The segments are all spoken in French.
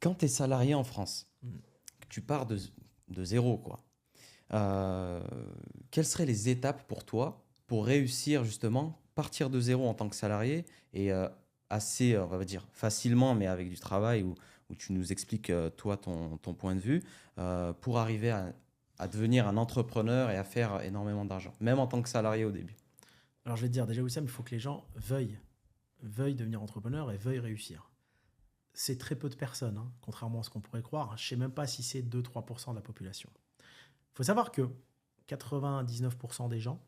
Quand tu es salarié en France, Mm. que tu pars de zéro, quoi, euh, quelles seraient les étapes pour toi pour réussir justement, partir de zéro en tant que salarié et assez, on va dire, facilement, mais avec du travail où tu nous expliques, toi, ton point de vue, pour arriver à devenir un entrepreneur et à faire énormément d'argent, même en tant que salarié au début. Alors je vais te dire, déjà Wissam, il faut que les gens veuillent devenir entrepreneurs et veuillent réussir. C'est très peu de personnes, hein, contrairement à ce qu'on pourrait croire. Je ne sais même pas si c'est 2-3% de la population. Il faut savoir que 99% des gens,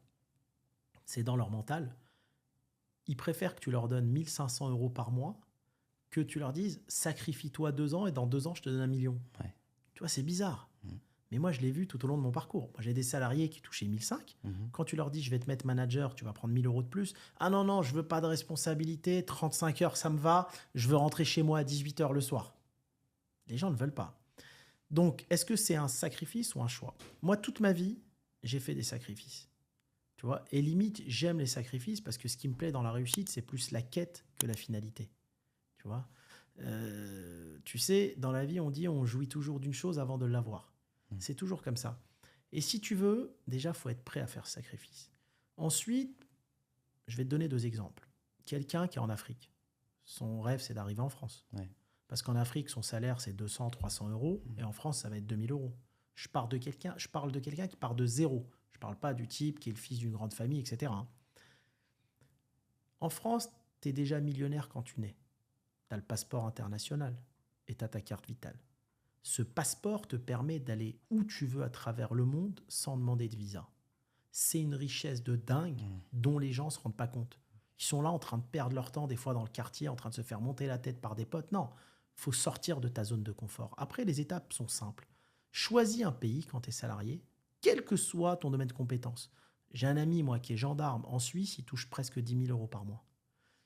c'est dans leur mental, ils préfèrent que tu leur donnes 1 500 € par mois que tu leur dises sacrifie-toi 2 ans et dans 2 ans je te donne 1 million. Ouais. Tu vois, c'est bizarre. Mhm. Mais moi, je l'ai vu tout au long de mon parcours. Moi, j'ai des salariés qui touchaient 1 500. Mhm. Quand tu leur dis je vais te mettre manager, tu vas prendre 1 000 € de plus. Ah non, non, je veux pas de responsabilité, 35 heures, ça me va. Je veux rentrer chez moi à 18 heures le soir. Les gens ne veulent pas. Donc, est-ce que c'est un sacrifice ou un choix? Moi, toute ma vie, j'ai fait des sacrifices. Tu vois, et limite, j'aime les sacrifices parce que ce qui me plaît dans la réussite, c'est plus la quête que la finalité. Tu vois, tu sais, dans la vie, on dit on jouit toujours d'une chose avant de l'avoir. Mhm. C'est toujours comme ça. Et si tu veux, déjà, il faut être prêt à faire ce sacrifice. Ensuite, je vais te donner 2 exemples. Quelqu'un qui est en Afrique, son rêve, c'est d'arriver en France. Ouais. Parce qu'en Afrique, son salaire, c'est 200, 300 euros. Mhm. Et en France, ça va être 2000 €. Je parle de quelqu'un qui part de zéro. Je ne parle pas du type qui est le fils d'une grande famille, etc. En France, tu es déjà millionnaire quand tu nais. Tu as le passeport international et tu as ta carte vitale. Ce passeport te permet d'aller où tu veux à travers le monde sans demander de visa. C'est une richesse de dingue Mhm. dont les gens ne se rendent pas compte. Ils sont là en train de perdre leur temps, des fois dans le quartier, en train de se faire monter la tête par des potes. Non, il faut sortir de ta zone de confort. Après, les étapes sont simples. Choisis un pays quand tu es salarié, quel que soit ton domaine de compétence. J'ai un ami, moi, qui est gendarme en Suisse, il touche presque 10 000 € par mois.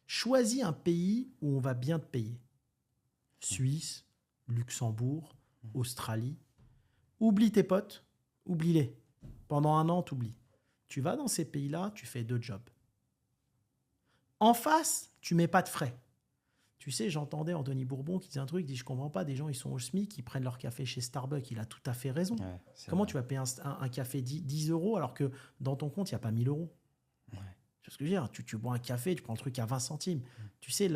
Choisis un pays où on va bien te payer. Suisse, Luxembourg, Australie. Oublie tes potes, oublie-les. Pendant 1 an, t'oublies. Tu vas dans ces pays-là, tu fais 2 jobs. En face, tu mets pas de frais. Tu sais, j'entendais Anthony Bourbon qui disait un truc, il dit je comprends pas, des gens ils sont au SMIC, ils prennent leur café chez Starbucks, il a tout à fait raison. Ouais, c'est Comment vrai. tu vas payer un café 10 € alors que dans ton compte, il n'y a pas 1 000 €? Ouais. C'est ce que je veux dire. Tu bois un café, tu prends le truc à 20 centimes. Tu sais,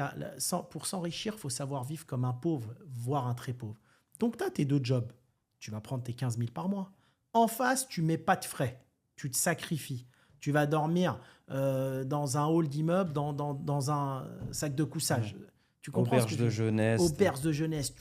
pour s'enrichir, il faut savoir vivre comme un pauvre, voire un très pauvre. Donc, tu as tes 2 jobs. Tu vas prendre tes 15 000 par mois. En face, tu mets pas de frais. Tu te sacrifies. Tu vas dormir dans un hall d'immeuble, dans un sac de couchage. Ouais. Tu comprends ce que Auberge je de veux dire? jeunesse. Auberge de jeunesse.